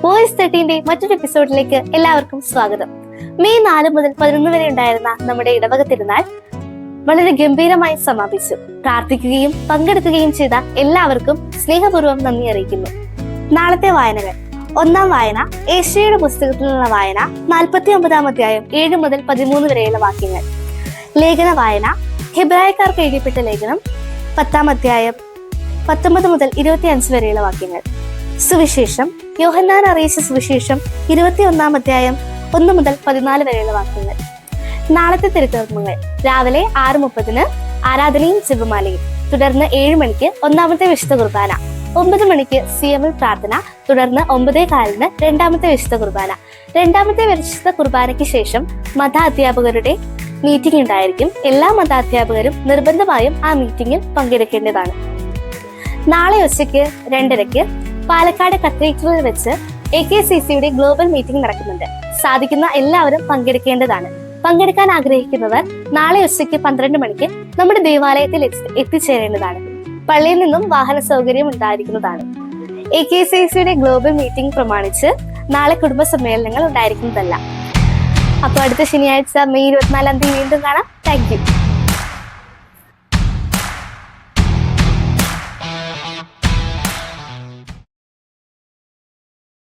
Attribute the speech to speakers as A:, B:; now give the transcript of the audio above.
A: Voice 13ന്റെ മറ്റൊരു എപ്പിസോഡിലേക്ക് എല്ലാവർക്കും സ്വാഗതം. മെയ് 4 മുതൽ 11 വരെ ഉണ്ടായിരുന്ന നമ്മുടെ ഇടവക തിരുനാൾ വളരെ ഗംഭീരമായി സമാപിച്ചു. പ്രാർത്ഥിക്കുകയും പങ്കെടുക്കുകയും ചെയ്ത എല്ലാവർക്കും സ്നേഹപൂർവ്വം നന്ദി അറിയിക്കുന്നു. നാളത്തെ വായനകൾ: ഒന്നാം വായന ഏശയ്യായുടെ പുസ്തകത്തിൽ നിന്നുള്ള വായന 49 അധ്യായം 7 മുതൽ 13 വരെയുള്ള വാക്യങ്ങൾ. ലേഖന വായന ഹെബ്രായക്കാർക്ക് എഴുതപ്പെട്ട ലേഖനം 10 അധ്യായം 19 മുതൽ 25 വരെയുള്ള വാക്യങ്ങൾ. സുവിശേഷം യോഹന്നാൻ അറിയിച്ച സുവിശേഷം 21 അധ്യായം 1 മുതൽ 14 വരെയുള്ള വാക്യങ്ങൾ. നാളത്തെ തിരുക്കർമ്മങ്ങൾ: രാവിലെ 6:30 ആരാധനയും ജപമാലയും, തുടർന്ന് 7 മണിക്ക് ഒന്നാമത്തെ വിശുദ്ധ കുർബാന, 9 മണിക്ക് CML പ്രാർത്ഥന, തുടർന്ന് 9:15 രണ്ടാമത്തെ വിശുദ്ധ കുർബാന. രണ്ടാമത്തെ വിശുദ്ധ കുർബാനയ്ക്ക് ശേഷം മത അധ്യാപകരുടെ മീറ്റിംഗ് ഉണ്ടായിരിക്കും. എല്ലാ മതാധ്യാപകരും നിർബന്ധമായും ആ മീറ്റിംഗിൽ പങ്കെടുക്കേണ്ടതാണ്. നാളെ ഉച്ചയ്ക്ക് 2:30 പാലക്കാട് കത്തീഡ്രലിൽ വെച്ച് AKCCയുടെ ഗ്ലോബൽ മീറ്റിംഗ് നടക്കുന്നുണ്ട്. സാധിക്കുന്ന എല്ലാവരും പങ്കെടുക്കേണ്ടതാണ്. പങ്കെടുക്കാൻ ആഗ്രഹിക്കുന്നവർ നാളെ ഉച്ചയ്ക്ക് 12 മണിക്ക് നമ്മുടെ ദേവാലയത്തിൽ എത്തിച്ചേരേണ്ടതാണ്. പള്ളിയിൽ നിന്നും വാഹന സൗകര്യം ഉണ്ടായിരിക്കുന്നതാണ്. AKCCയുടെ ഗ്ലോബൽ മീറ്റിംഗ് പ്രമാണിച്ച് നാളെ കുടുംബ സമ്മേളനങ്ങൾ ഉണ്ടായിരിക്കുന്നതല്ല. അപ്പോൾ അടുത്ത ശനിയാഴ്ച മെയ് 24 വീണ്ടും കാണാം. Thank you.